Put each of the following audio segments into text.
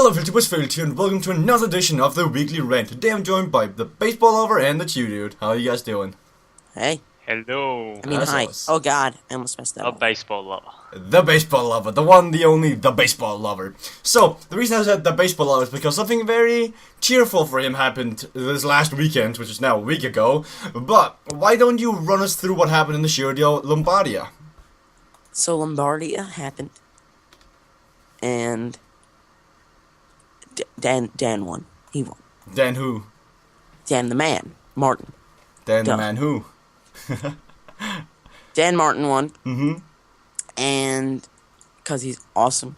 Hello YouTubers, Phil here, and welcome to another edition of the Weekly Rant. Today I'm joined by the Baseballlover and the TheChudude. How are you guys doing? Hey. Hello. I mean, That's hi. us. Oh god, I almost messed that A up. baseball lover. The Baseballlover, the one, the only, the Baseballlover. So, the reason I said the Baseballlover is because something very cheerful for him happened this last weekend, which is now a week ago. But, why don't you run us through what happened in the show, Il Lombardia? So Lombardia happened, and Dan won. He won. Dan who? Dan the man, Martin. Dan Duh. the man who? Dan Martin won, Mm-hmm. and because he's awesome.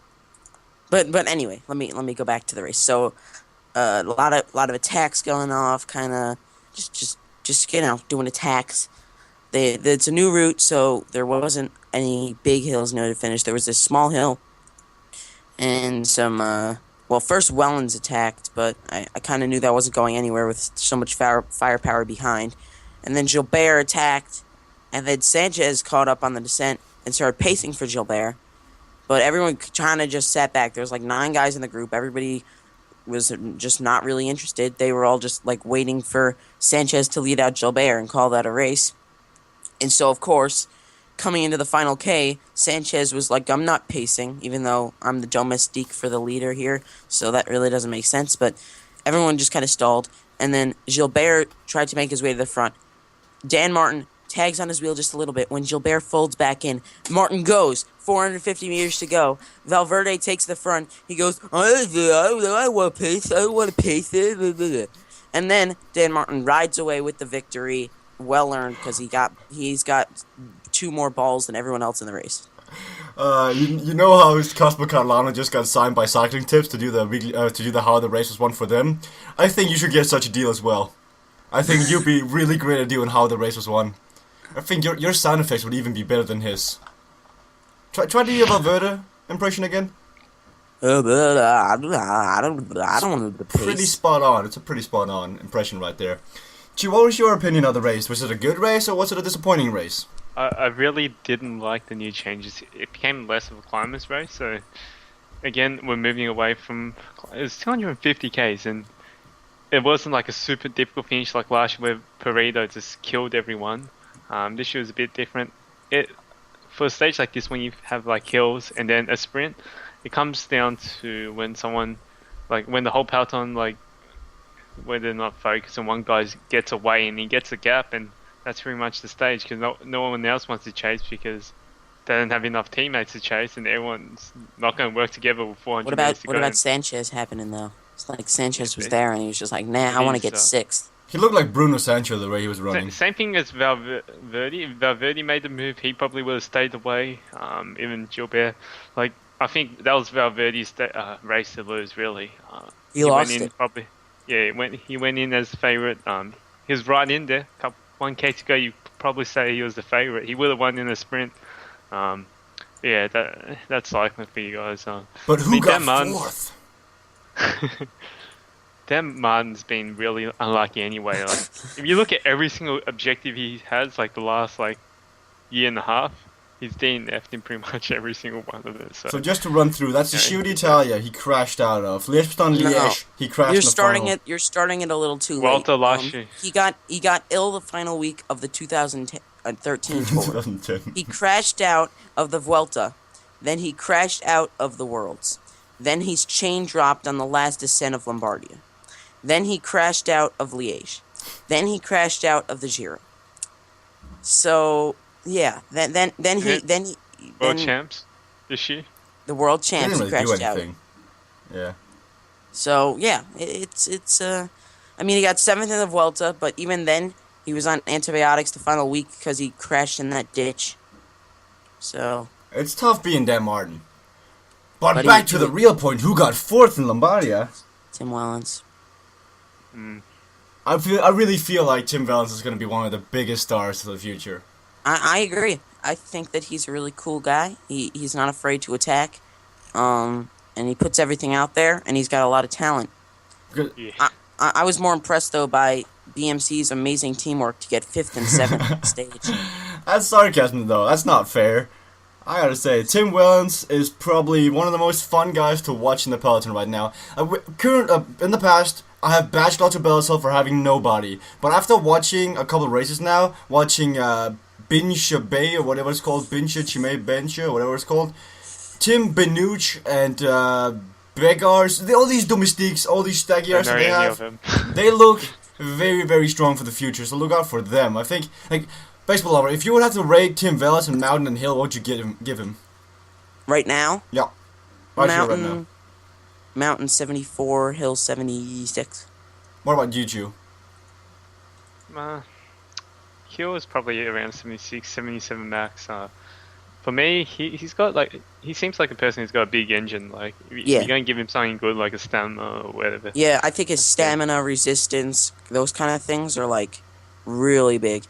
But anyway, let me go back to the race. So a lot of attacks going off, kind of just doing attacks. It's a new route, so there wasn't any big hills near the finish. There was this small hill and some. Well, first Wellens attacked, but I kind of knew that wasn't going anywhere with so much firepower behind. And then Gilbert attacked, and then Sanchez caught up on the descent and started pacing for Gilbert. But everyone kind of just sat back. There was like 9 guys in the group. Everybody was just not really interested. They were all just like waiting for Sanchez to lead out Gilbert and call that a race. And so, of course, coming into the final K, Sanchez was like, I'm not pacing, even though I'm the domestique for the leader here, so that really doesn't make sense. But everyone just kind of stalled. And then Gilbert tried to make his way to the front. Dan Martin tags on his wheel just a little bit. When Gilbert folds back in, Martin goes. 450 meters to go. Valverde takes the front. He goes, I want to pace. I want to pace it. And then Dan Martin rides away with the victory. Well earned, because he's got 2 more balls than everyone else in the race. You know how Cosmo Catalano just got signed by Cycling Tips to do the weekly, to do the how the race was won for them? I think you should get such a deal as well. I think you'd be really great at doing how the race was won. I think your sound effects would even be better than his. Try to do your Valverde impression again. I don't want to pace. Pretty spot on. It's a pretty spot on impression right there. Gee, what was your opinion of the race? Was it a good race or was it a disappointing race? I really didn't like the new changes. It became less of a climbers race, so again, we're moving away from... It was 250 Ks, and it wasn't like a super difficult finish like last year where Pareto just killed everyone. This year was a bit different. For a stage like this, when you have like hills and then a sprint, it comes down to when someone, like when the whole peloton, like when they're not focused and one guy gets away and he gets a gap, and that's pretty much the stage, because no one else wants to chase because they don't have enough teammates to chase, and everyone's not going to work together with 400 meters to go. What about Sanchez happening though? It's like Sanchez was there and he was just like, nah, I want to get 6th. He looked like Bruno Sancho the way he was running. Same thing as Valverde. If Valverde made the move, he probably would have stayed away. Even Gilbert, like I think that was Valverde's race to lose. Really, He lost went in it. Probably, yeah. He went in as the favorite. He was right in there. 1K to go. You probably say he was the favorite. He would have won in the sprint. Yeah, that's cycling for you guys. But who got 4th? Dan Martin's been really unlucky anyway. Like, if you look at every single objective he has, like the last year and a half, he's DNF'd in pretty much every single one of it. So just to run through, that's the Shoot Italia he crashed out of. Liège, he crashed You're in the final. You're starting it a little too late. Walter last year. He got ill the final week of the 2013 tour. 2010. He crashed out of the Vuelta. Then he crashed out of the Worlds. Then he's chain dropped on the last descent of Lombardia. Then he crashed out of Liège. Then he crashed out of the Giro. So yeah, then he World champs this year. The world champs He he didn't really crashed do out. anything. Yeah. So yeah, it's I mean, he got 7th in the Vuelta, but even then he was on antibiotics the final week because he crashed in that ditch. So It's tough being Dan Martin. But But back to the real point, who got 4th in Lombardia? Tim Wellens. I really feel like Tim Wellens is going to be one of the biggest stars of the future. I agree. I think that he's a really cool guy. He's not afraid to attack, and he puts everything out there, and he's got a lot of talent. Yeah. I was more impressed though by BMC's amazing teamwork to get 5th and 7th on stage. That's sarcasm though, that's not fair. I gotta say, Tim Wellens is probably one of the most fun guys to watch in the peloton right now. In the past, I have bashed Lotto Bellassel for having nobody, but after watching a couple of races now, watching Binche Bay or whatever it's called, Binche Chimay Benche or whatever it's called, Tim Benuch and Begars, all these domestiques, all these stagiars that they have, they look very, very strong for the future, so look out for them. I think, like, Baseball Lover, if you would have to rate Tim Wellens in Mountain and Hill, what would you give him? Right now? Yeah. Mountain 74, Hill 76. What about you, Chu? Hill is probably around 76, 77 max. For me, he's got like, he seems like a person who's got a big engine. Like, if you're gonna give him something good like a stamina or whatever. Yeah, I think his stamina, resistance, those kind of things are like really big.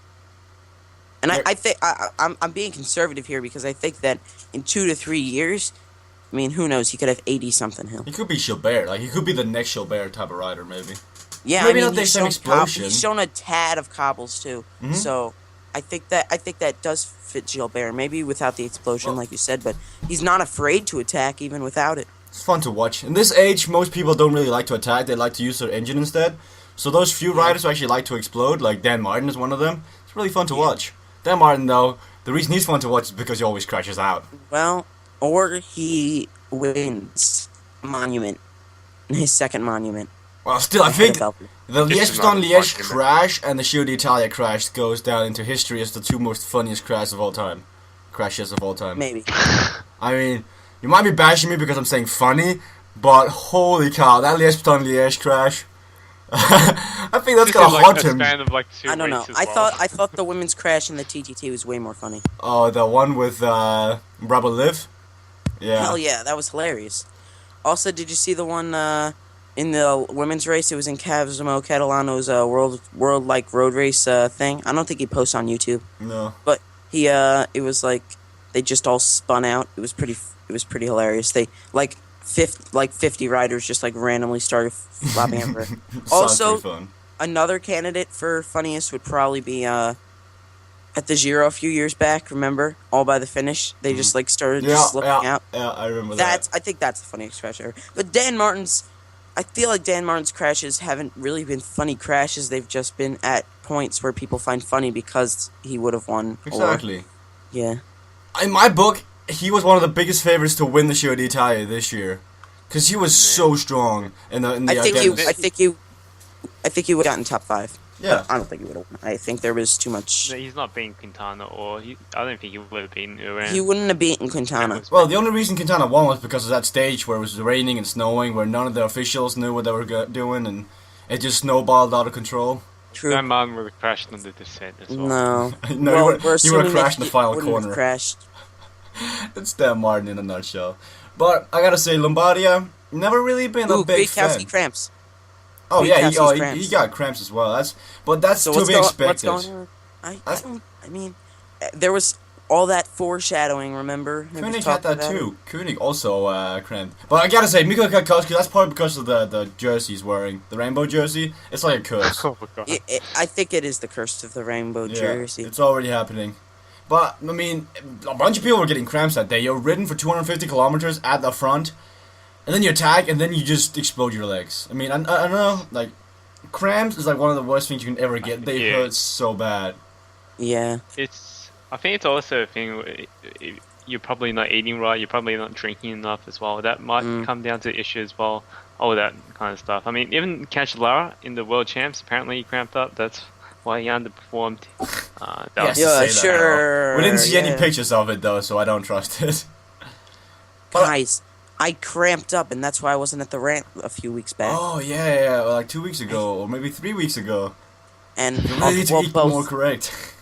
And I think I'm being conservative here because I think that in 2 to 3 years, I mean, who knows? He could have 80-something Hill. He could be Gilbert. Like, he could be the next Gilbert type of rider, maybe. Yeah, maybe I mean, not the same explosion. He's shown a tad of cobbles too. Mm-hmm. So I think that does fit Gilbert. Maybe without the explosion, like you said, but he's not afraid to attack even without it. It's fun to watch. In this age, most people don't really like to attack. They like to use their engine instead. So those few riders who actually like to explode, like Dan Martin is one of them, it's really fun to watch. Dan Martin, though, the reason he's fun to watch is because he always crashes out. Well, or he wins Monument, his second Monument. Well, still, I think the Liège-Bastogne-Liège crash and the Giro d'Italia crash goes down into history as the two most funniest crashes of all time. Maybe. I mean, you might be bashing me because I'm saying funny, but holy cow, that Liège-Bastogne-Liège crash. I think that's gonna haunt him. I don't know. I thought the women's crash in the TTT was way more funny. Oh, the one with Brabant Liv? Yeah. Hell yeah, that was hilarious. Also, did you see the one in the women's race? It was in Cavimo Catalano's world like road race thing. I don't think he posts on YouTube. No. But he it was like they just all spun out. It was pretty hilarious. They 50 riders just like randomly started flopping everywhere. Also, another candidate for funniest would probably be at the Giro a few years back. Remember, all by the finish, they just like started slipping out. Yeah, I remember that. I think that's the funniest crash ever. But I feel like Dan Martin's crashes haven't really been funny crashes. They've just been at points where people find funny because he would have won. Exactly. Yeah. In my book, he was one of the biggest favorites to win the Giro d'Italia this year, because he was so strong in the. I think he would have gotten top 5. Yeah. I don't think he would have won. I think there was too much. No, he's not beating Quintana, I don't think he would have beaten Rant. He wouldn't have beaten Quintana. Well, the only reason Quintana won was because of that stage where it was raining and snowing, where none of the officials knew what they were doing, and it just snowballed out of control. True. My mom would have crashed under the set as well. No. No, well, you would have crashed in the final corner. corner. Crashed. It's Dan Martin in a nutshell. But I gotta say, Lombardia never really been a big fan. Cramps. Oh yeah, he got cramps as well. That's to be expected. What's going on? I mean, there was all that foreshadowing. Remember? Koenig had that too. Koenig also cramped. But I gotta say, Mikko Kwiatkowski, that's probably because of the jersey he's wearing, the rainbow jersey. It's like a curse. Oh my god. I think it is the curse of the rainbow jersey. It's already happening. But, I mean, a bunch of people were getting cramps that day. You're ridden for 250 kilometers at the front, and then you attack, and then you just explode your legs. I mean, I don't know, like, cramps is like one of the worst things you can ever get. They hurt so bad. Yeah. I think it's also a thing where you're probably not eating right, you're probably not drinking enough as well. That might come down to issue as well, all that kind of stuff. I mean, even Cancellara in the World Champs, apparently he cramped up. That's why he underperformed. Sure. We didn't see any pictures of it though, so I don't trust it. Guys, I cramped up, and that's why I wasn't at the Rant a few weeks back. Oh yeah, like 2 weeks ago, or maybe 3 weeks ago. And you really need to eat more correct.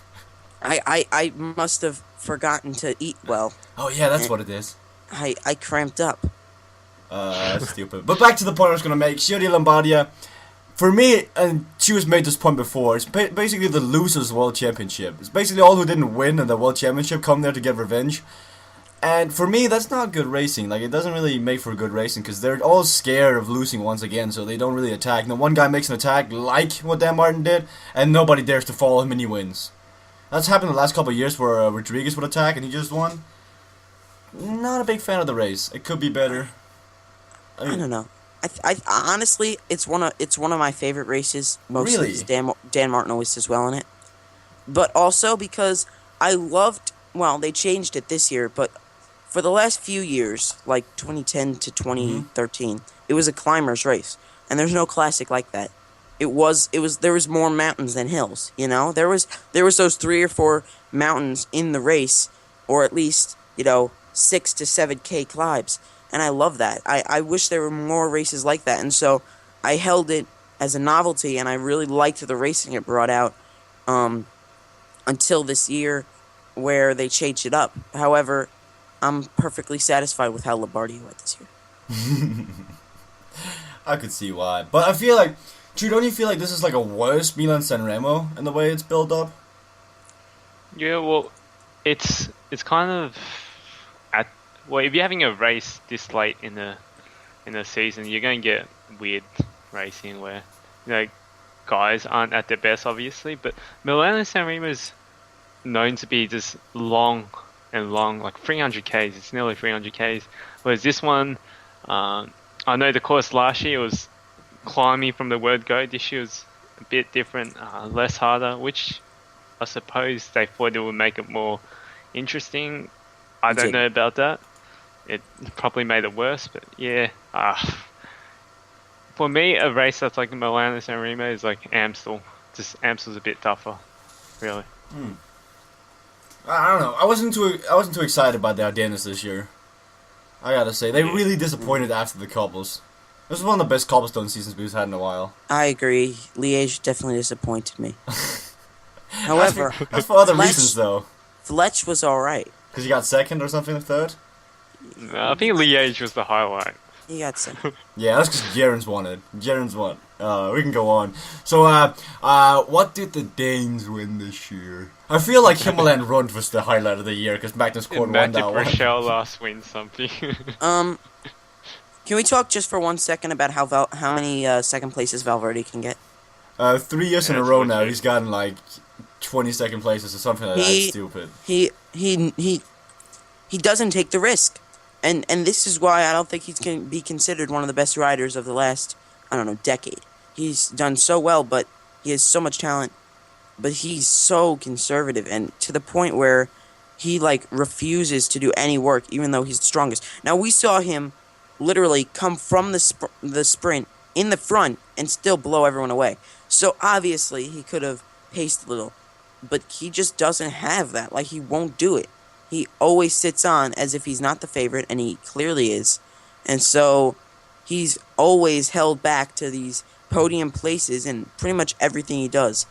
I must have forgotten to eat well. Oh yeah, that's what it is. I cramped up. That's stupid. But back to the point I was gonna make. Giro di Lombardia. For me, and she was made this point before, it's basically the losers' world championship. It's basically all who didn't win in the world championship come there to get revenge. And for me, that's not good racing. Like, it doesn't really make for good racing, because they're all scared of losing once again, so they don't really attack. Now, one guy makes an attack, like what Dan Martin did, and nobody dares to follow him and he wins. That's happened the last couple of years where Rodriguez would attack and he just won. not a big fan of the race. It could be better. I don't know. I honestly, it's one of my favorite races. Mostly Really? 'cause Dan Martin always does well in it, but also because I loved. Well, they changed it this year, but for the last few years, like 2010 to 2013, it was a climbers race, and there's no classic like that. There was more mountains than hills. You know, there was those 3 or 4 mountains in the race, or at least 6 to 7K climbs. And I love that. I wish there were more races like that. And so I held it as a novelty, and I really liked the racing it brought out until this year where they changed it up. However, I'm perfectly satisfied with how Lombardia went this year. I could see why. But I feel like, Drew, don't you feel like this is like a worse Milan-San Remo in the way it's built up? Yeah, well, it's kind of well, if you're having a race this late in the season, you're going to get weird racing where guys aren't at their best, obviously. But Milano San Remo is known to be just long and long, like 300 k's. It's nearly 300 k's. Whereas this one, I know the course last year was climbing from the word go. This year was a bit different, less harder, which I suppose they thought it would make it more interesting. I don't know about that. It probably made it worse, but yeah. For me, a race that's like Milano San Remo is like Amstel. Just Amstel's a bit tougher, really. I don't know. I wasn't too excited about the Ardennes this year. I gotta say, they really disappointed after the cobbles. This was one of the best cobblestone seasons we've had in a while. I agree. Liège definitely disappointed me. However, that's for other reasons though. Fletch was alright. Because you got second or something, or third? No, I think Liège was the highlight. He got second. Yeah, that's because Gerens won it. Gerens won. We can go on. So, what did the Danes win this year? I feel like Himalayan Rund was the highlight of the year because Magnus Kort won that one. Rochelle last win something. Can we talk just for 1 second about how many second places Valverde can get? 3 years in a row now, he's gotten like 20 second places or something like that. It's stupid. He doesn't take the risk. And this is why I don't think he's going to be considered one of the best riders of the last, decade. He's done so well, but he has so much talent. But he's so conservative, and to the point where he, refuses to do any work, even though he's the strongest. Now, we saw him literally come from the sprint in the front and still blow everyone away. So, obviously, he could have paced a little. But he just doesn't have that. He won't do it. He always sits on as if he's not the favorite, and he clearly is. And so he's always held back to these podium places in pretty much everything he does.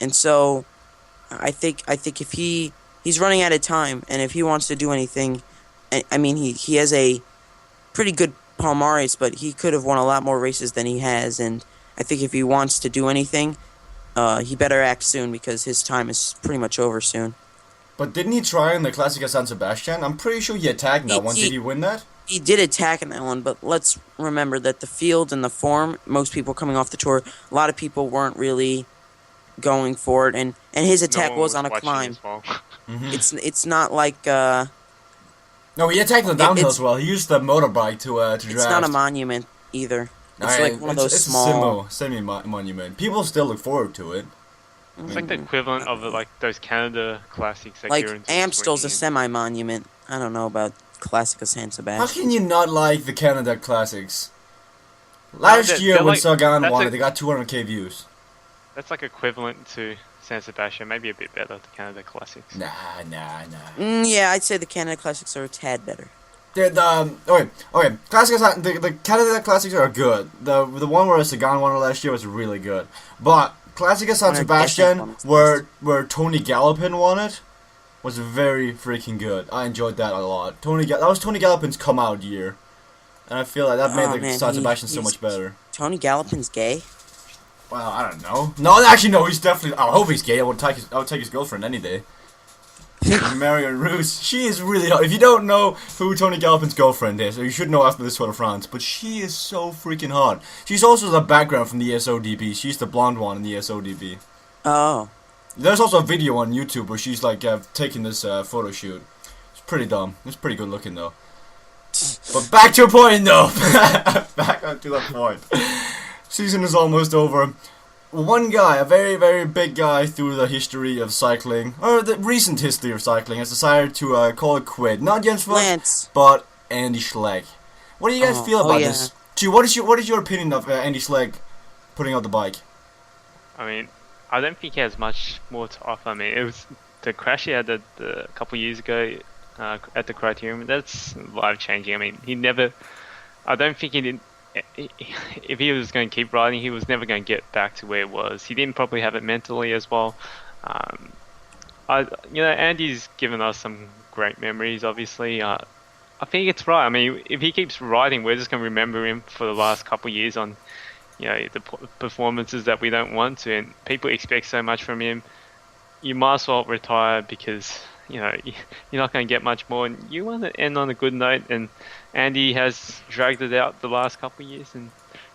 And so I think if he's running out of time, and if he wants to do anything, he has a pretty good Palmares, but he could have won a lot more races than he has. And I think if he wants to do anything, he better act soon because his time is pretty much over soon. But didn't he try in the Classica San Sebastian? I'm pretty sure he attacked that one. Did he win that? He did attack in that one, but let's remember that the field and the form, most people coming off the tour, a lot of people weren't really going for it, and his attack was on a climb. Well. It's not like no, he attacked the downhill as well. He used the motorbike to draft. It's not a monument either. It's one of those small semi-monument. People still look forward to it. It's like the equivalent of those Canada classics. Amstel's a semi-monument. I don't know about Classica San Sebastian. How can you not like the Canada classics? Last year when Sagan won it, they got 200k views. That's equivalent to San Sebastian, maybe a bit better, the Canada classics. Nah. Yeah, I'd say the Canada classics are a tad better. Okay. Classics, the Canada classics are good. The one where Sagan won it last year was really good. But Classica San Sebastian, where Tony Gallopin won it, was very freaking good. I enjoyed that a lot. That was Tony Gallopin's come out year, and I feel like that made the San Sebastian so much better. Tony Gallopin's gay? Well, I don't know. No, actually, no. He's definitely. I hope he's gay. I would take his girlfriend any day. Marion Roos. She is really hot. If you don't know who Tony Gallopin's girlfriend is, you should know after this Tour de France, but she is so freaking hot. She's also the background from the ESODB. She's the blonde one in the ESODB. Oh. There's also a video on YouTube where she's taking this photo shoot. It's pretty dumb. It's pretty good looking though. But back to a point though. Back on to the point. Season is almost over. One guy, a very, very big guy through the history of cycling, or the recent history of cycling, has decided to call it quit. Not Jens Vogt, but Andy Schleck. What do you guys feel about this? Gee, what is your opinion of Andy Schleck putting out the bike? I mean, I don't think he has much more to offer. I mean, it was the crash he had a couple years ago at the Criterium. That's life changing. I mean, I don't think he didn't. If he was going to keep riding, he was never going to get back to where it was. He didn't probably have it mentally as well. Andy's given us some great memories. Obviously, I think it's right. I mean, if he keeps riding, we're just going to remember him for the last couple of years on, the performances that we don't want to, and people expect so much from him. You might as well retire because you're not going to get much more, and you want to end on a good note. And Andy has dragged it out the last couple of years, and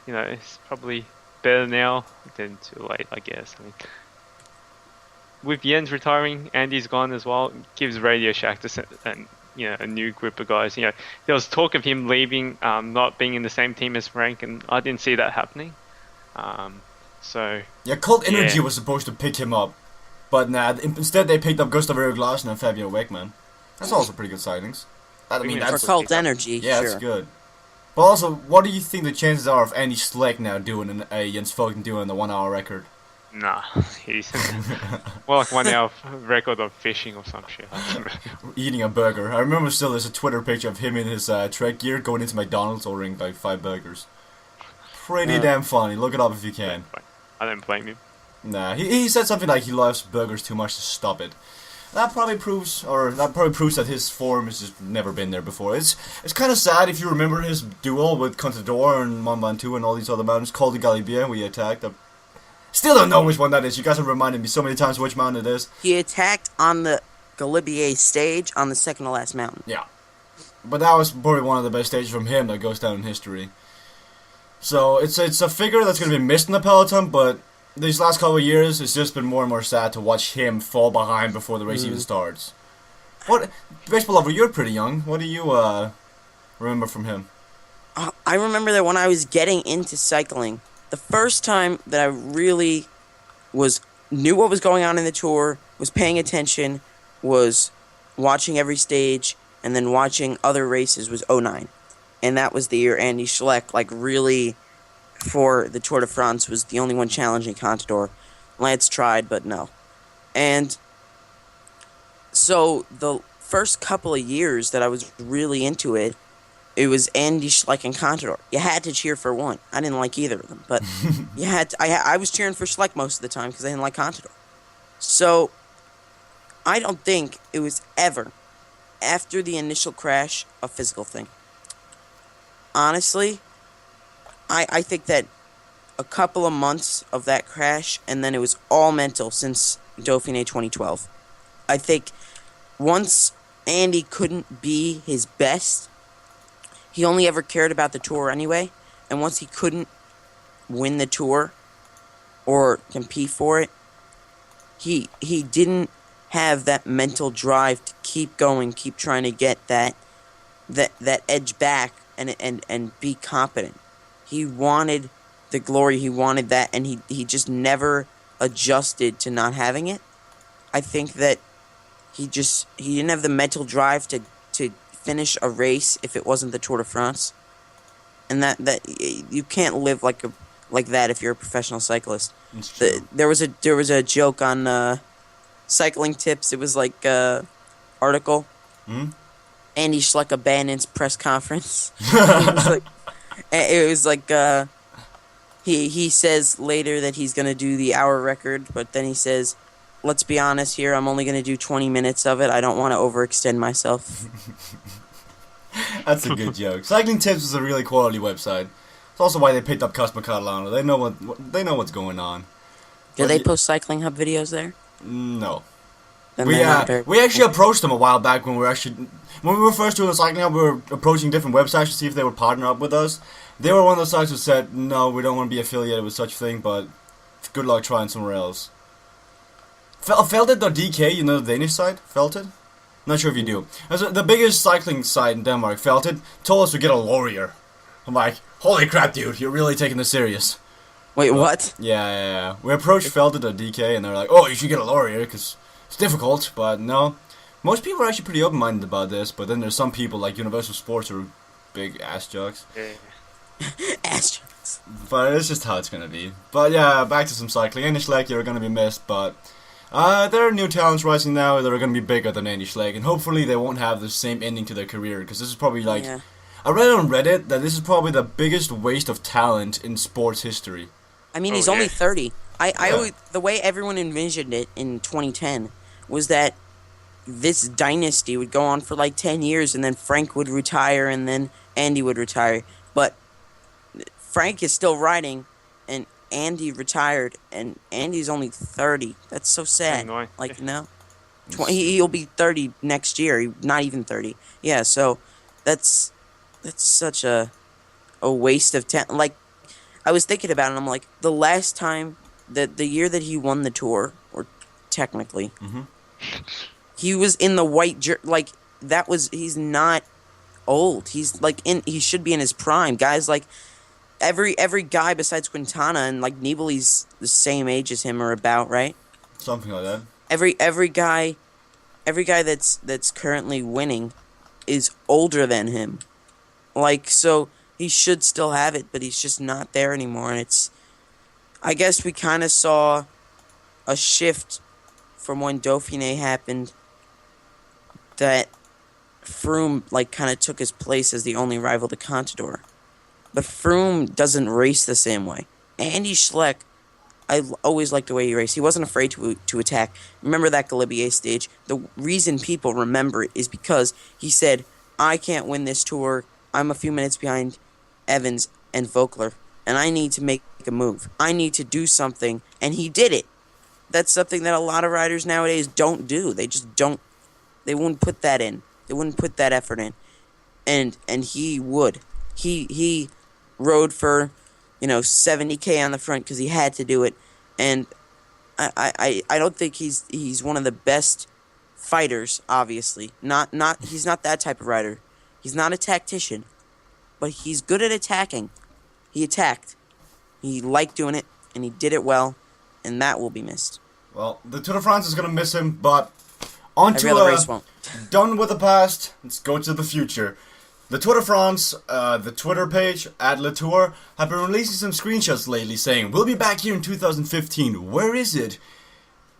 it's probably better now than too late, I guess. I mean, with Jens retiring, Andy's gone as well. Gives Radio Shack a new group of guys. There was talk of him leaving, not being in the same team as Frank, and I didn't see that happening. Cult Energy was supposed to pick him up, but instead they picked up Gustav Erik Larsen and Fabio Wakeman. That's also pretty good signings. For Cult Energy, yeah, sure. That's good. But also, what do you think the chances are of Andy Schleck now doing Jens Vogt doing the 1 hour record? Nah, he's more like 1 hour record of fishing or some shit. Eating a burger. I remember still there's a Twitter picture of him in his Trek gear going into McDonald's ordering like 5 burgers. Pretty damn funny. Look it up if you can. I don't blame him. Nah, he said something like he loves burgers too much to stop it. That probably proves that his form has just never been there before. It's kind of sad if you remember his duel with Contador and Mont Ventoux and all these other mountains called the Galibier. We attacked. Still don't know which one that is. You guys have reminded me so many times which mountain it is. He attacked on the Galibier stage on the second to last mountain. Yeah, but that was probably one of the best stages from him that goes down in history. So it's a figure that's going to be missed in the peloton, but these last couple of years, it's just been more and more sad to watch him fall behind before the race even starts. What, Baseball Lover, you're pretty young. What do you remember from him? I remember that when I was getting into cycling, the first time that I really knew what was going on in the tour, was paying attention, was watching every stage, and then watching other races was 2009. And that was the year Andy Schleck, really, for the Tour de France, was the only one challenging Contador. Lance tried, but no. And so the first couple of years that I was really into it, it was Andy Schleck and Contador. You had to cheer for one. I didn't like either of them, but you had to, I was cheering for Schleck most of the time because I didn't like Contador. So I don't think it was ever, after the initial crash, a physical thing. Honestly, I think that a couple of months of that crash, and then it was all mental since Dauphiné 2012. I think once Andy couldn't be his best, he only ever cared about the tour anyway, and once he couldn't win the tour or compete for it, he didn't have that mental drive to keep going, keep trying to get that edge back and be competent. He wanted the glory, he wanted that, and he just never adjusted to not having it. I think that he didn't have the mental drive to finish a race if it wasn't the Tour de France. And that you can't live like that if you're a professional cyclist. There was a joke on Cycling Tips. It was article. Mm-hmm. Andy Schleck abandons press conference. He says later that he's going to do the hour record, but then he says, let's be honest here, I'm only going to do 20 minutes of it. I don't want to overextend myself. That's a good joke. Cycling Tips is a really quality website. It's also why they picked up Cosmo Catalano. They know what's going on. Do they post Cycling Hub videos there? No. Then We actually approached them a while back when we were first doing the Cycling Hub. We were approaching different websites to see if they would partner up with us. They were one of the sites who said, no, we don't want to be affiliated with such a thing, but good luck trying somewhere else. Felted.dk, the Danish site? Felted? Not sure if you do. The biggest cycling site in Denmark, Felted, told us to get a lorrier. I'm like, holy crap, dude, you're really taking this serious. Wait, what? Yeah. We approached Felted at DK, and they're like, oh, you should get a lorrier, because it's difficult, but no. Most people are actually pretty open-minded about this, but then there's some people, like Universal Sports, who are big ass jocks. Ass jokes. But it's just how it's gonna be. But yeah, back to some cycling. Andy Schleck, you're gonna be missed, but there are new talents rising now that are gonna be bigger than Andy Schleck, and hopefully they won't have the same ending to their career, because this is probably like... Yeah. I read on Reddit that this is probably the biggest waste of talent in sports history. I mean, he's only 30. The way everyone envisioned it in 2010 was that this dynasty would go on for like 10 years, and then Frank would retire, and then Andy would retire. But Frank is still riding, and Andy retired, and Andy's only 30. That's so sad. Like, no. He'll be 30 next year. Not even 30. Yeah, so that's such a waste of talent. Like, I was thinking about it, and I'm like, the last time, the year that he won the tour, or technically, he was in the white jersey. Like, he's not old. He's like he should be in his prime. Guys like every guy besides Quintana and like Nibali's the same age as him or about, right? Something like that. Every guy that's currently winning is older than him. Like, so he should still have it, but he's just not there anymore. And I guess we kind of saw a shift from when Dauphiné happened, that Froome like kind of took his place as the only rival to Contador. But Froome doesn't race the same way. Andy Schleck, I always liked the way he raced. He wasn't afraid to attack. Remember that Galibier stage? The reason people remember it is because he said, I can't win this tour. I'm a few minutes behind Evans and Vogler, and I need to make a move. I need to do something, and he did it. That's something that a lot of riders nowadays don't do. They just don't. They wouldn't put that in. They wouldn't put that effort in, and he would. He rode for 70K on the front because he had to do it, and I don't think he's one of the best fighters. Obviously, he's not that type of rider. He's not a tactician, but he's good at attacking. He attacked. He liked doing it, and he did it well, and that will be missed. Well, the Tour de France is going to miss him, but on to race won't. Done with the past, let's go to the future. The Tour de France, the Twitter page, @LeTour, have been releasing some screenshots lately saying, we'll be back here in 2015. Where is it?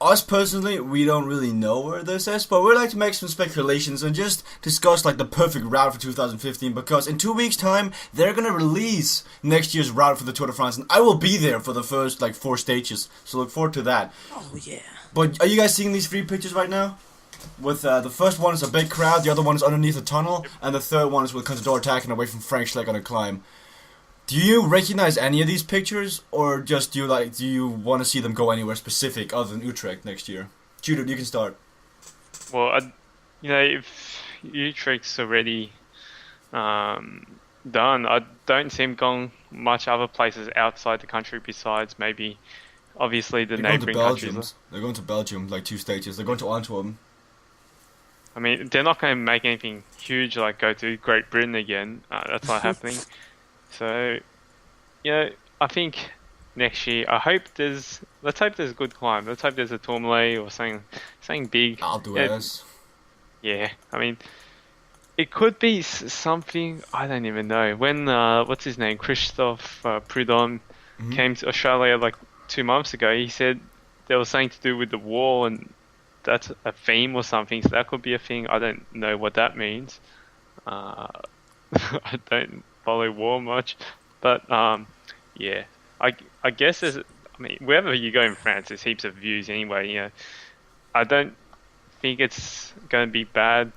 Us personally, we don't really know where this is, but we'd like to make some speculations and just discuss like the perfect route for 2015, because in 2 weeks' time, they're gonna release next year's route for the Tour de France, and I will be there for the first 4 stages, so look forward to that. Oh yeah. But are you guys seeing these 3 pictures right now? With the first one is a big crowd, the other one is underneath a tunnel, and the third one is with Contador attacking away from Frank Schleck on a climb. Do you recognize any of these pictures, or just do you want to see them go anywhere specific other than Utrecht next year? TheChudude, you can start. Well, if Utrecht's already done, I don't see him going much other places outside the country besides maybe, obviously, the neighbouring countries. They're going to Belgium, 2 stages. They're going to Antwerp. I mean, they're not going to make anything huge like go to Great Britain again. That's not happening. So, I think next year, let's hope there's a good climb. Let's hope there's a Tourmalet or something big. I'll do it. Yeah, I mean, it could be something, I don't even know. When, what's his name, Christophe Prudhomme came to Australia 2 months ago, he said there was something to do with the wall, and that's a theme or something, so that could be a thing. I don't know what that means. I don't follow war much, but yeah, I guess wherever you go in France, there's heaps of views anyway. I don't think it's going to be bad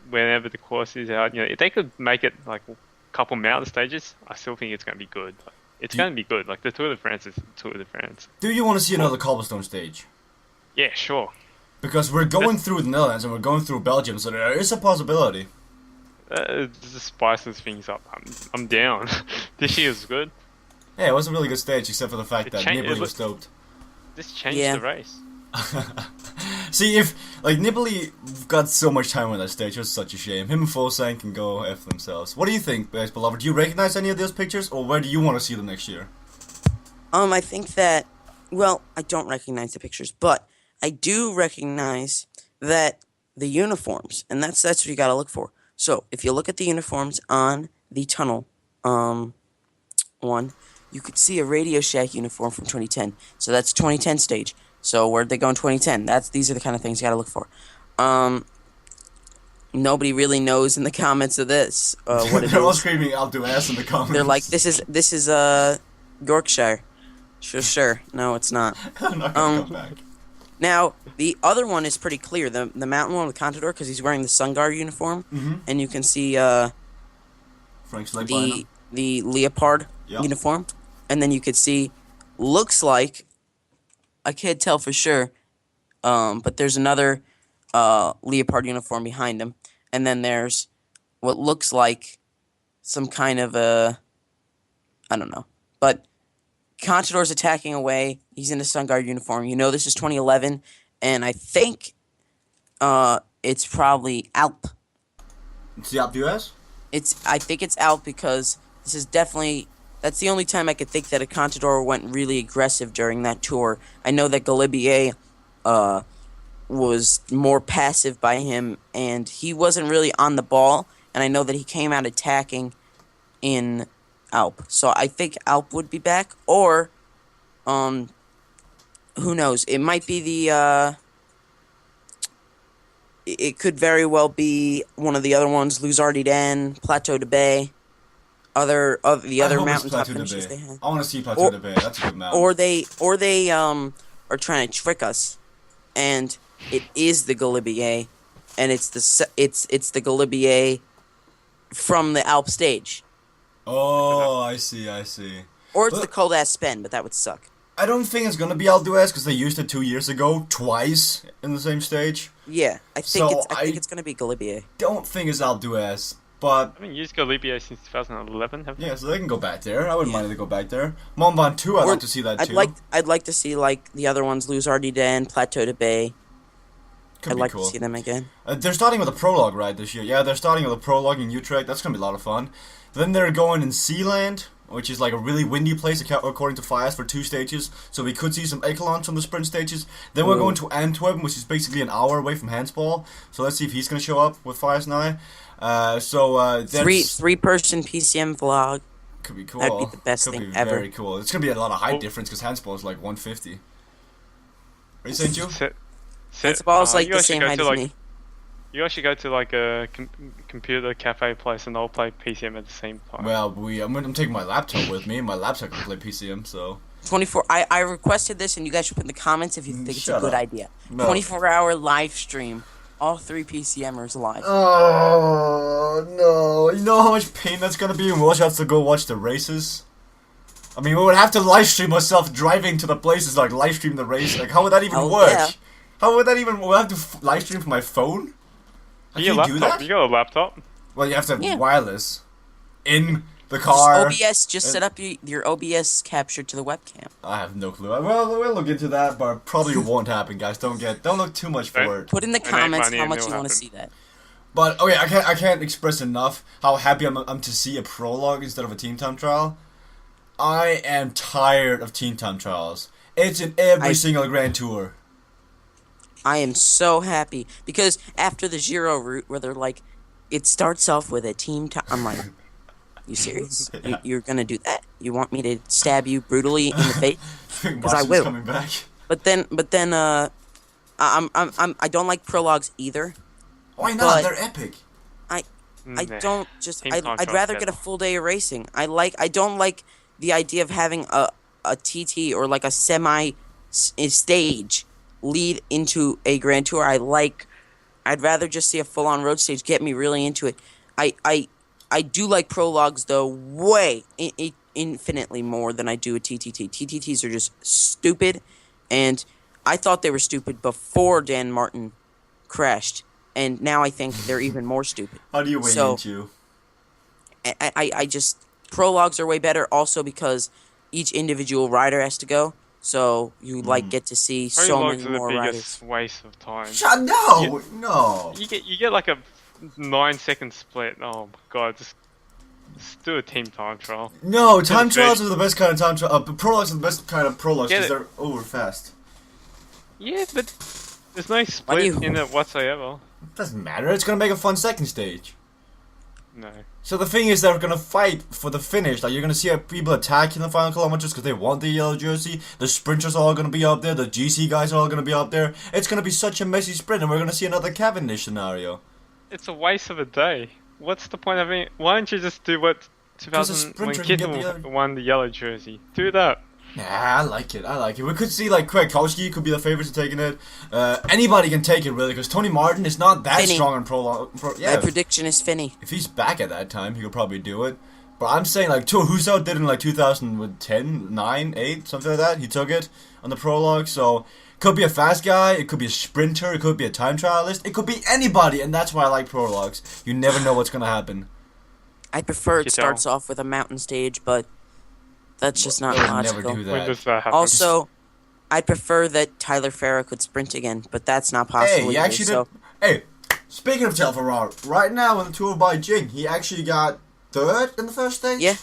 whenever the course is out. If they could make it a couple mountain stages, I still think it's going to be good. It's going to be good. The Tour de France is the Tour de France. Do you want to see another cobblestone stage? Yeah, sure. Because we're going through the Netherlands and we're going through Belgium, so there is a possibility. Just spices things up. I'm down. This year was good. Yeah, it was a really good stage, except for the fact that Nibali was stoked. This changed the race. See, if like Nibali got so much time on that stage, it was such a shame. Him and Fosan can go F themselves. What do you think, Baseballlover? Do you recognize any of those pictures, or where do you want to see them next year? I think that, well, I don't recognize the pictures, but I do recognize that the uniforms, and that's what you gotta look for. So, if you look at the uniforms on the tunnel, one, you could see a Radio Shack uniform from 2010. So that's 2010 stage. So where'd they go in 2010? These are the kind of things you gotta look for. Nobody really knows in the comments of this what it They're all is. screaming, "I'll do ass" in the comments. They're like, this is Yorkshire. Sure. No, it's not. I'm not gonna come back. Now, the other one is pretty clear. The mountain one with Contador, because he's wearing the Sun Guard uniform, and you can see Frank Schleck the leopard uniform, and then you could see, looks like, I can't tell for sure, but there's another leopard uniform behind him, and then there's what looks like some kind of a, I don't know, but Contador's attacking away. He's in a Sun Guard uniform. You know this is 2011, and I think it's probably Alp. It's the Alp US? I think it's Alp because this is definitely, that's the only time I could think that a Contador went really aggressive during that tour. I know that Galibier was more passive by him, and he wasn't really on the ball, and I know that he came out attacking in Alp. So I think Alp would be back, or who knows? It might be the it could very well be one of the other ones, Luzardiden, Plateau de Bay, other mountaintop finishes they have. I want to see Plateau de Bay. That's a good mountain. Or they are trying to trick us, and it is the Galibier, and it's the Galibier from the Alp stage. Oh, I see. Or it's the cold ass spin, but that would suck. I don't think it's gonna be Alpe d'Huez because they used it 2 years ago, twice in the same stage. Yeah, I think it's gonna be Galibier. Don't think it's Alpe d'Huez, but I haven't used Galibier since 2011, haven't I? yeah, so they can go back there. I wouldn't mind if they go back there. Mont Ventoux, I'd like to see that too. I'd like to see like the other ones, Luzardiden, Plateau de Bay. I'd like to see them again. They're starting with a prologue, right, this year? Yeah, they're starting with a prologue in Utrecht. That's gonna be a lot of fun. Then they're going in Sealand, which is like a really windy place according to Fias for 2 stages. So we could see some echelons from the sprint stages. Then we're going to Antwerp, which is basically an hour away from Hansball. So let's see if he's gonna show up with Fias and I. That's Three-person PCM vlog. Could be cool. That'd be the best thing ever. Very cool. It's gonna be a lot of height difference because Hansball is like 150. Are you saying, Joe? Hansball's like the same height as me. You actually go to like a computer cafe place and they'll play PCM at the same time. Well, I'm taking my laptop with me, and my laptop can play PCM, so... 24. I requested this, and you guys should put in the comments if you think it's a good idea. No. 24-hour live stream. All 3 PCMers live. Oh, no. You know how much pain that's gonna be when we have to go watch the races? I mean, we would have to live stream ourselves driving to the places, like live stream the race. Like, how would that even work? Yeah. How would that even... We'll have to live stream from my phone? How can you do that? You got a laptop? Well, you have to have wireless. In the car. Just set up your OBS capture to the webcam. I have no clue. Well, we'll look into that, but probably won't happen, guys. Don't look too much for it. Put in the comments how much you want to see that. But okay, I can't express enough how happy I'm to see a prologue instead of a team time trial. I am tired of team time trials. It's in every single Grand Tour. I am so happy because after the Giro route where they're like, it starts off with a team time. I'm like, you serious? You're gonna do that? You want me to stab you brutally in the face? Because I will. Coming back. But then, I don't like prologues either. Why not? They're epic. I'd rather get a full day of racing. I don't like the idea of having a TT or like a semi stage lead into a Grand Tour. I'd rather just see a full-on road stage get me really into it. I do like prologues though way infinitely more than I do a TTT. TTTs are just stupid, and I thought they were stupid before Dan Martin crashed, and now I think they're even more stupid. How do you weigh into? I just prologues are way better also because each individual rider has to go. so you like get to see so Prologues many are more the riders. biggest waste of time. No. You get like a 9-second split. Oh my god, just do a team time trial. No, time Finish trials it. are the best kind of time trial. Prologues are the best kind of prologues Get because it. they're over fast. Yeah, but there's no split in it whatsoever. It doesn't matter. It's gonna make a fun second stage. No. So the thing is, they're gonna fight for the finish. Like you're gonna see people attacking the final kilometers because they want the yellow jersey. The sprinters are all gonna be up there. The GC guys are all gonna be up there. It's gonna be such a messy sprint, and we're gonna see another Cavendish scenario. It's a waste of a day. What's the point of it? Why don't you just do what 'Cause a 2000 when sprinter can get the Kittel yellow- won the yellow jersey? Do that. Nah, I like it. We could see like Kwiatkowski could be the favorite to taking it. Anybody can take it really, because Tony Martin is not that Finney. strong in prologue. Yeah, My prediction is Finney. if he's back at that time, he could probably do it. But I'm saying like Huso did in like 2010, 9, 8, something like that. He took it on the prologue, so could be a fast guy, it could be a sprinter, it could be a time trialist, it could be anybody, and that's why I like prologues. You never know what's gonna happen. I prefer it Kittel. starts off with a mountain stage, but that's just not I would logical. never do When that. does that happen? Also, I prefer that Tyler Farah could sprint again, but that's not possible. Hey, he either, actually so did. Hey, speaking of Telferrari, right now in the Tour of Beijing, he actually got third in the first stage. Yeah.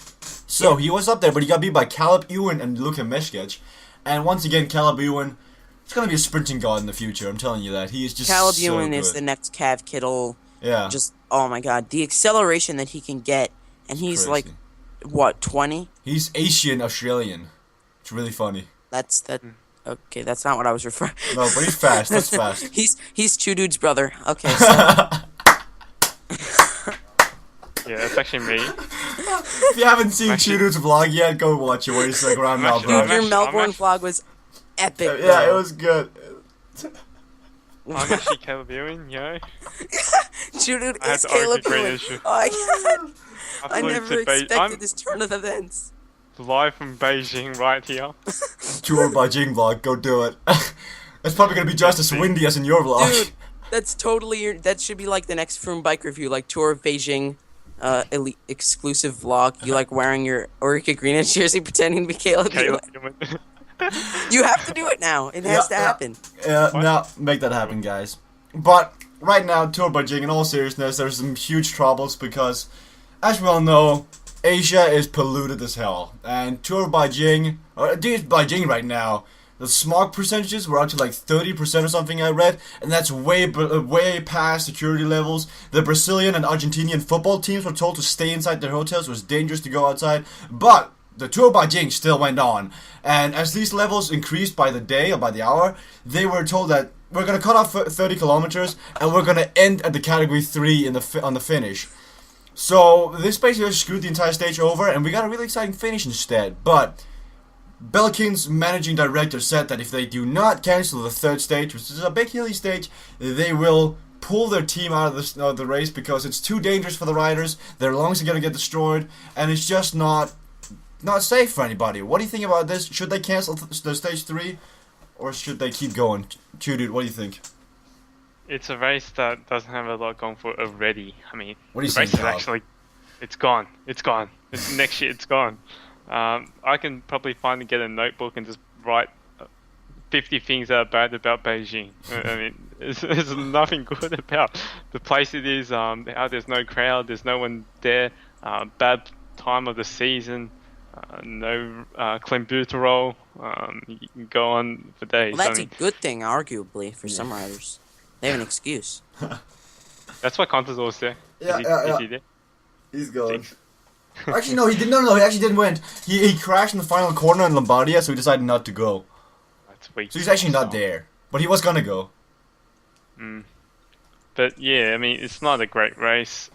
So he was up there, but he got beat by Caleb Ewan and Luka Meskec. And once again, Caleb Ewan, it's gonna be a sprinting god in the future. I'm telling you that. He is just Caleb so Ewan good. is the next Cav Kittel. Yeah. Just oh my god, the acceleration that he can get, and he's like, Crazy. what 20? He's Asian Australian. It's really funny. That's that. Okay, that's not what I was referring. No, but he's fast. That's fast. He's TheChudude's brother. Okay, so Yeah, that's actually me. If you haven't seen Actually- TheChudude's vlog yet, go watch it. Where he's like around I'm actually- Melbourne. dude, your I'm Melbourne actually- vlog was epic. Yeah, it bro. was good. I'm actually Caleb Ewan, you know? Chudude I had is to argue Caleb great Ewan. issue. Oh my god, I flew never to Be- expected I'm this turn of events. live from Beijing right here. Tour of Beijing vlog. Go do it. It's probably gonna be just as windy as in your vlog. Dude, that's totally your. That should be like the next Froome bike review, like tour of Beijing, elite exclusive vlog. You like wearing your Orica Greenwich jersey, pretending to be Caleb Ewan. Caleb Ewan. You have to do it now. It has to happen. Now make that happen, guys. But right now, Tour of Beijing. In all seriousness, there's some huge troubles because, as we all know, Asia is polluted as hell. And Tour of Beijing, dude, Beijing right now, the smog percentages were up to like 30% or something I read, and that's way past security levels. The Brazilian and Argentinian football teams were told to stay inside their hotels. It was dangerous to go outside, but the Tour of Beijing still went on. And as these levels increased by the day or by the hour, they were told that we're going to cut off 30 kilometers and we're going to end at the category 3 on the finish. So this basically screwed the entire stage over, and we got a really exciting finish instead. But Belkin's managing director said that if they do not cancel the third stage, which is a big hilly stage, they will pull their team out of the race because it's too dangerous for the riders. Their lungs are going to get destroyed, and it's just not safe for anybody. What do you think about this? Should they cancel the stage 3, or should they keep going? TheChudude, what do you think? It's a race that doesn't have a lot going for it already. I mean, What do you the race think, is Carl? actually, it's gone. It's gone. Next year, it's gone. I can probably finally get a notebook and just write 50 things that are bad about Beijing. I mean, there's nothing good about the place it is. How there's no crowd, there's no one there. Bad time of the season. No clenbuterol. You can go on for days. Well, that's I mean, a good thing, arguably, for some riders. They have an excuse. that's why Contador's there. Yeah, Is he there? He's going. Six. Actually, no, he didn't. No, he actually didn't win. He crashed in the final corner in Lombardia, so he decided not to go. That's weak. So he's actually not So- there, but he was gonna go. But yeah, I mean, it's not a great race.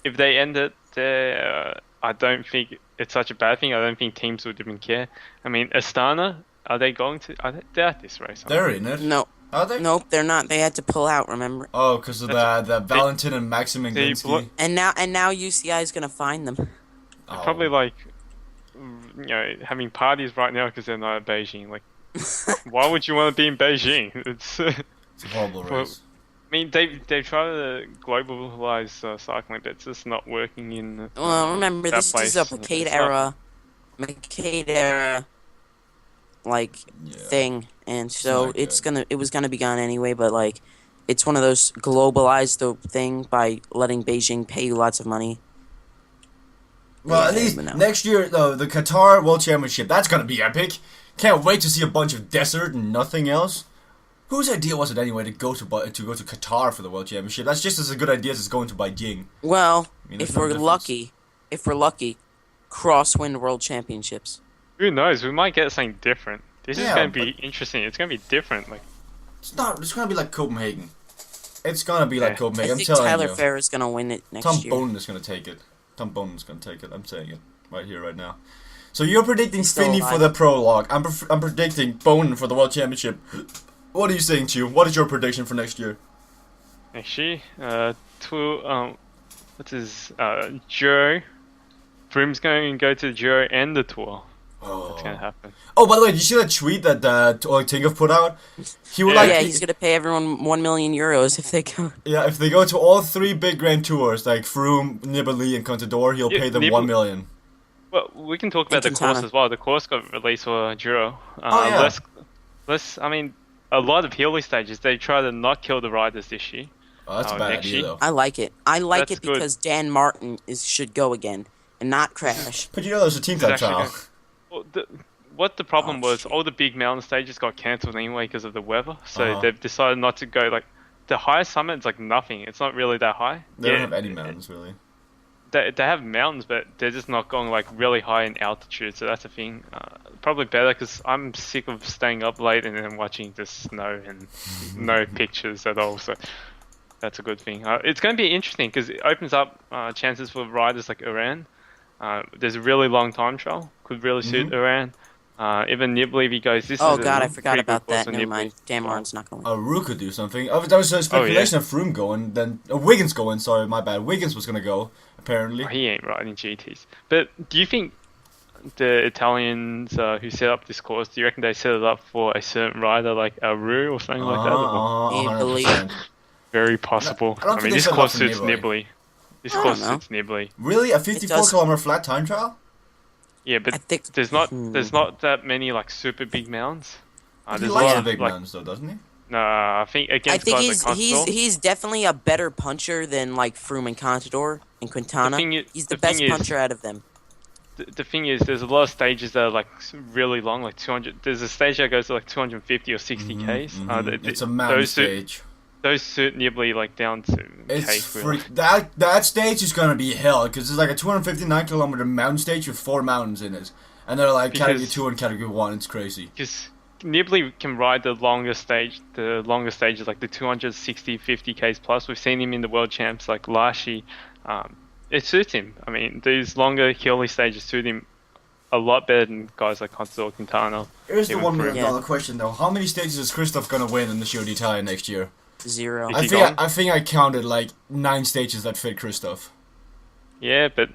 If they end it there, I don't think it's such a bad thing. I don't think teams would even care. I mean, Astana, are they going to? They're at this race. Aren't They're in it. No, Are they? nope, they're not. They had to pull out. Remember? Oh, because of the Valentin and Maximin they Glinsky. And now UCI is gonna find them. They're probably like, having parties right now because they're not at Beijing. Like, why would you want to be in Beijing? It's. It's a horrible race. I mean, they try to globalize cycling, but it's just not working in. Well, remember that this is a place. Macade It's era. Macade era. like Yeah. thing, and so not it was gonna be gone anyway. But like, it's one of those globalized the thing by letting Beijing pay you lots of money. Well, Yeah, at least but no. next year, though, the Qatar World Championship, that's gonna be epic. Can't wait to see a bunch of desert and nothing else. Whose idea was it anyway to go to Qatar for the World Championship? That's just as a good idea as going to Beijing. Well, I mean, there's if no we're difference. lucky, crosswind world championships. Who knows? We might get something different. This is Yeah, going to be interesting. It's going to be different. Like, It's not. It's gonna be like Copenhagen. It's gonna be like Yeah. Copenhagen. I I'm think telling Tyler you. Fair is gonna win it next Tom year. Bonen is gonna take it. Tom Bonen's gonna take it. I'm saying it right here, right now. So you're predicting He's still Finney for alive. the prologue. I'm predicting Bonen for the World Championship. What are you saying, Chew? What is your prediction for next year? actually, Joe. Froome's going to go to Joe and the tour. What's going to happen? Oh, by the way, did you see that tweet that Oleg Tingov put out? He would Yeah. like, Yeah, he's gonna pay everyone 1 million euros if they go. yeah, if they go to all 3 big Grand Tours like Froome, Nibali, and Contador, he'll Yeah, pay them Nibali- 1 million. Well, we can talk about the Quintana. course as well. The course got released for Giro. Oh, yeah. I mean, a lot of hilly stages, they try to not kill the riders this year. Oh, that's a bad next idea year. though. I like it. I like That's it good. because Dan Martin should go again and not crash. But you know, there's a team time It's actually trial. Well, what the problem Oh, was, shit. all the big mountain stages got cancelled anyway because of the weather. So Uh-huh. they've decided not to go. Like, the highest summit is like nothing. It's not really that high. They don't have any mountains really. They have mountains, but they're just not going like really high in altitude. So that's a thing. Probably better because I'm sick of staying up late and then watching the snow and no pictures at all. So that's a good thing. It's going to be interesting because it opens up chances for riders like Iran. There's a really long time trial. Could really suit Iran. Even Nibali, if he goes, this Oh is a god, I forgot pretty good about course that. on Never Nibali. mind. Dan Martin's not going. Rue could do something. Oh, that was a speculation of Froome going. Then Wiggins going. Sorry, my bad. Wiggins was gonna go apparently. Oh, he ain't riding GTs. But do you think the Italians who set up this course, do you reckon they set it up for a certain rider like a Rue or something like that? Nibali. 100%. Very possible. I don't I think mean, they this set it course up for suits Nibali. Nibali. This I course don't know. suits Nibali. Really, a does. 54-kilometer flat time trial? Yeah, but I think there's not that many like super big mountains. He There's a likes lot the of big like mountains, though, doesn't he? no, I think I against think guys like Contador, he's definitely a better puncher than like Froome and Contador and Quintana. thing is- He's the the best thing is- puncher out of them. the thing is, there's a lot of stages that are like really long, like 200. There's a stage that goes to like 250 or 60 k's. It's a mountain stage. Those suit Nibali like down to It's cake. Really. freak. That stage is gonna be hell because it's like a 259-kilometer mountain stage with 4 mountains in it, and they're like category Because- 2 and category 1. It's crazy. Because Nibali can ride the longest stage. The longest stage is like the 260, 50 k's plus. We've seen him in the world champs like last year. It suits him. I mean, these longer hilly stages suit him a lot better than guys like Contador, Quintana. Here's the Even $1 Froome. million question though: how many stages is Christoph gonna win in the Giro d'Italia next year? 0. If I he think gone? I think I counted like 9 stages that fit Christoph. Yeah, but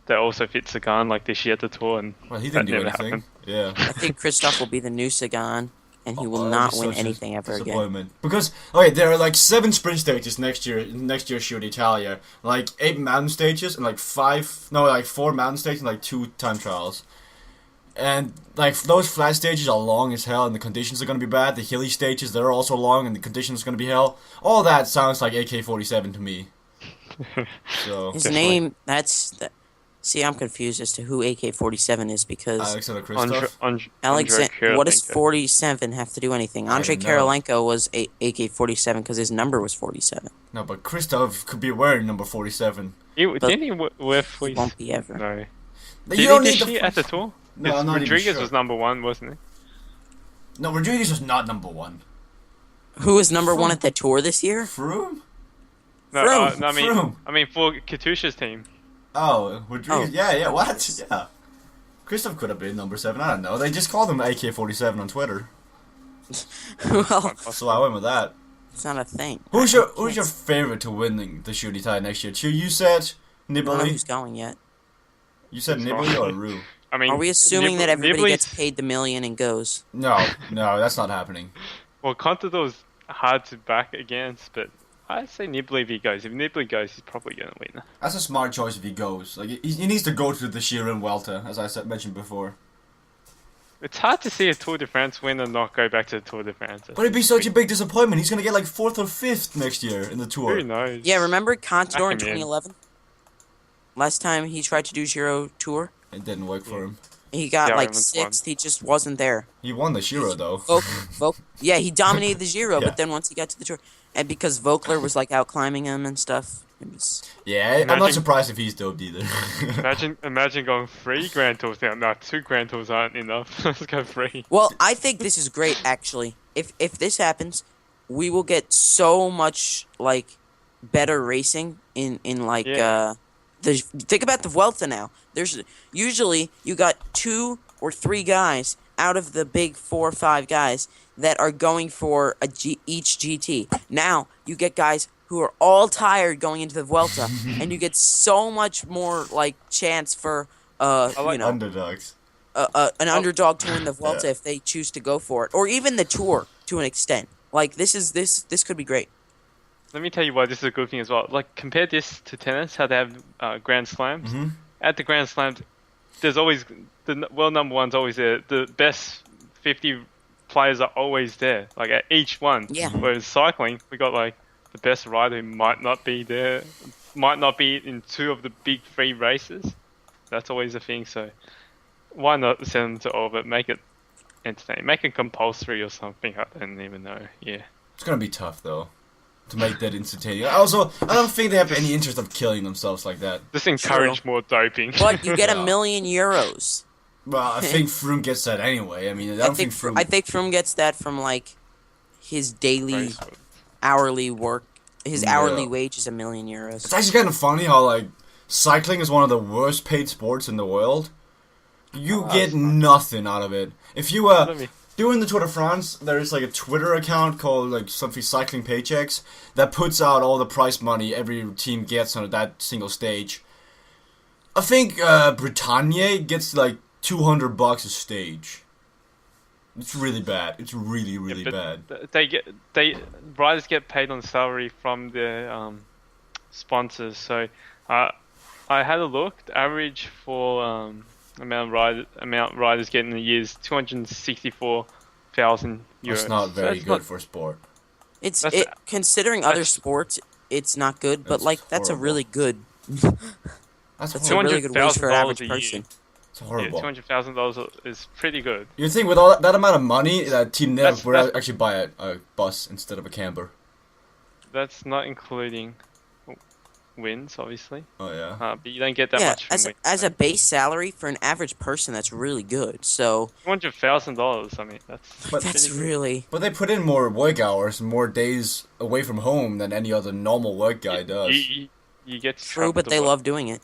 that also fits Sagan like this year at the tour, and Well, he that didn't do never anything. happened. Yeah. I think Christoph will be the new Sagan, and he will Oh, not that'd be win such a anything ever again. disappointment. Because there are like 7 sprint stages next year. Next year's Giro d'Italia, like 8 mountain stages and like 4 mountain stages and like 2 time trials. And like those flat stages are long as hell, and the conditions are gonna be bad. The hilly stages, they're also long, and the conditions are gonna be hell. All that sounds like AK-47 to me. So His Definitely. name, see, I'm confused as to who AK-47 is because Alexander Christoph. what does 47 have to do anything? I Andre don't know. Karolenko was AK-47 because his number was 47. No, but Christoph could be wearing number 47. Didn't he wear He fleece? won't be ever. No. You Did don't he need this the year at the tour? No, I'm not even Rodriguez sure. was number 1, wasn't he? No, Rodriguez was not number 1. Who is number 1 at the tour this year? Froome? No, Froome. no, Froome. I mean for Katusha's team. Oh, Rodriguez. Oh. Yeah, what? Yeah. Christoph could have been number 7. I don't know. They just called him AK-47 on Twitter, Well, so I went with that. it's not a thing. Who's your favorite to winning the Giro d'Italia next year? Chu, you said I don't know Nibali. who's going yet. You said Who's Nibali going? or Rue? I mean, Are we assuming that everybody Nibali's- gets paid the million and goes? No, that's not happening. Well, Contador's hard to back against, but I'd say Nibali if he goes. If Nibali goes, he's probably going to win. That's a smart choice if he goes. Like he needs to go to the Giro and Vuelta, as I mentioned before. It's hard to see a Tour de France win and not go back to the Tour de France. But it'd be such a big disappointment. He's gonna get like 4th or 5th next year in the Tour. Who knows? Yeah, remember Contador in Back him in. 2011? Last time he tried to do Giro Tour, It didn't work for him. he got Yeah, like everyone's won. 6th. He just wasn't there. He won the Giro though. Yeah, he dominated the Giro, Yeah. but then once he got to the Tour, and because Vogler was like out climbing him and stuff, it was. Yeah, I'm not Imagine- surprised if he's doped either. Imagine going 3 Grand Tours now. No, 2 Grand Tours aren't enough. Let's go 3. Well, I think this is great actually. If this happens, we will get so much like better racing in like Yeah. think about the Vuelta now. There's usually you got 2 or 3 guys out of the big 4 or 5 guys that are going for each GT. Now you get guys who are all tired going into the Vuelta, and you get so much more like chance for like you know Underdogs. an underdog to win the Vuelta Yeah. if they choose to go for it, or even the Tour to an extent. Like this could be great. Let me tell you why this is a good thing as well. Like, compare this to tennis, how they have Grand Slams. Mhm. At the Grand Slams, there's always the world number one's always there. The best 50 players are always there, like at each one. Yeah. Whereas cycling, we got like the best rider who might not be there, might not be in 2 of the big 3 races. That's always a thing. So why not send them to all of it? Make it entertaining. Make it compulsory or something. I don't even know. Yeah. It's gonna be tough though, to make that instantaneous. Also, I don't think they have any interest of killing themselves like that. Just encourage more doping. But you get Yeah. €1 million. Well, I think Froome gets that anyway. I mean, I don't think Froome. I think Froome gets that from like his daily hourly work. His Yeah. hourly wage is €1 million. It's actually kind of funny how like cycling is one of the worst paid sports in the world. You get nothing out of it. If you Let me- during the Tour de France, there is like a Twitter account called like something Cycling Paychecks that puts out all the prize money every team gets on that single stage. I think Britannia gets like $200 a stage. It's really bad. It's really But bad. riders get paid on salary from their sponsors. So I had a look. The average for amount riders get in a year is €264,000. It's not very good for sport. It's That's- considering other sports, it's not good. But It's like that's a horrible. really good. That's That's a really good wage for an $200,000 average a year. person. It's Yeah, horrible. $200,000 is pretty good. You think with all that amount of money, that Team Ned That's- would that's- actually buy a bus instead of a camper? That's not including wins, obviously. Oh yeah. But you don't get that Yeah, much from wins. as a base salary for an average person, that's really good. So $200,000. I mean, that's But- that's pretty good. really. But they put in more work hours and more days away from home than any other normal work guy does. You get to True, travel but the they world. love doing it.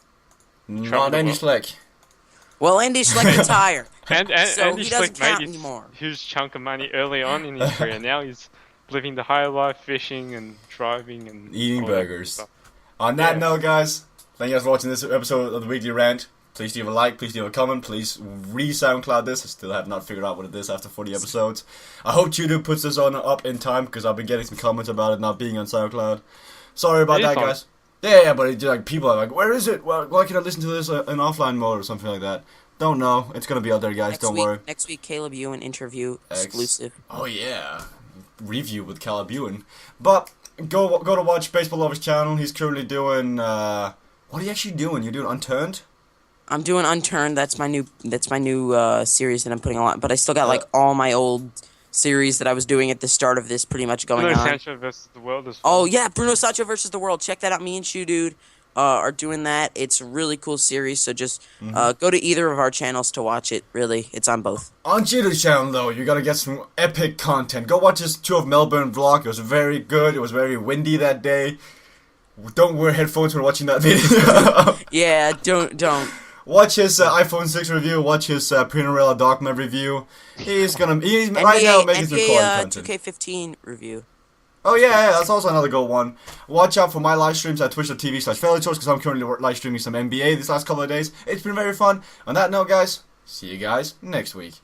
Not any world. Schleck. Well, Andy's like retired, And so Andy he doesn't Schleck count made his anymore. huge chunk of money early on in his career. Now he's living the higher life, fishing and driving and Eating all that burgers. stuff. On that Yeah. note, guys, thank you guys for watching this episode of the Weekly Rant. Please leave a like, please leave a comment, please re-SoundCloud this. I still have not figured out what it is after 40 episodes. I hope TheChudude puts this on up in time, because I've been getting some comments about it not being on SoundCloud. Sorry about It is that, on. guys. Yeah, but it, like people are like, where is it? Well, why can't I listen to this in offline mode or something like that? Don't know. It's gonna be out there, guys. Don't worry. Next week, Caleb Ewan interview exclusive. Oh yeah, review with Caleb Ewan. But go to watch Baseball Lover's channel. He's currently doing what are you actually doing? You're doing Unturned? I'm doing Unturned. That's my new series that I'm putting on. But I still got like all my old series that I was doing at the start of this pretty much going Bruno on. Sancho versus the world as well. Oh yeah, Bruno Sancho versus the world. Check that out. Me and TheChudude are doing that. It's a really cool series. So just go to either of our channels to watch it. Really, it's on both. On TheChudude's channel, though, you gotta get some epic content. Go watch his tour of Melbourne vlog. It was very good. It was very windy that day. Don't wear headphones when watching that video. Yeah, don't. Watch his iPhone 6 review. Watch his Pinarella Dogma review. He's right now making some quality content. 2K15 review. Oh yeah, that's also another good one. Watch out for my live streams at twitch.tv/FailyTours, because I'm currently live streaming some NBA these last couple of days. It's been very fun. On that note, guys, see you guys next week.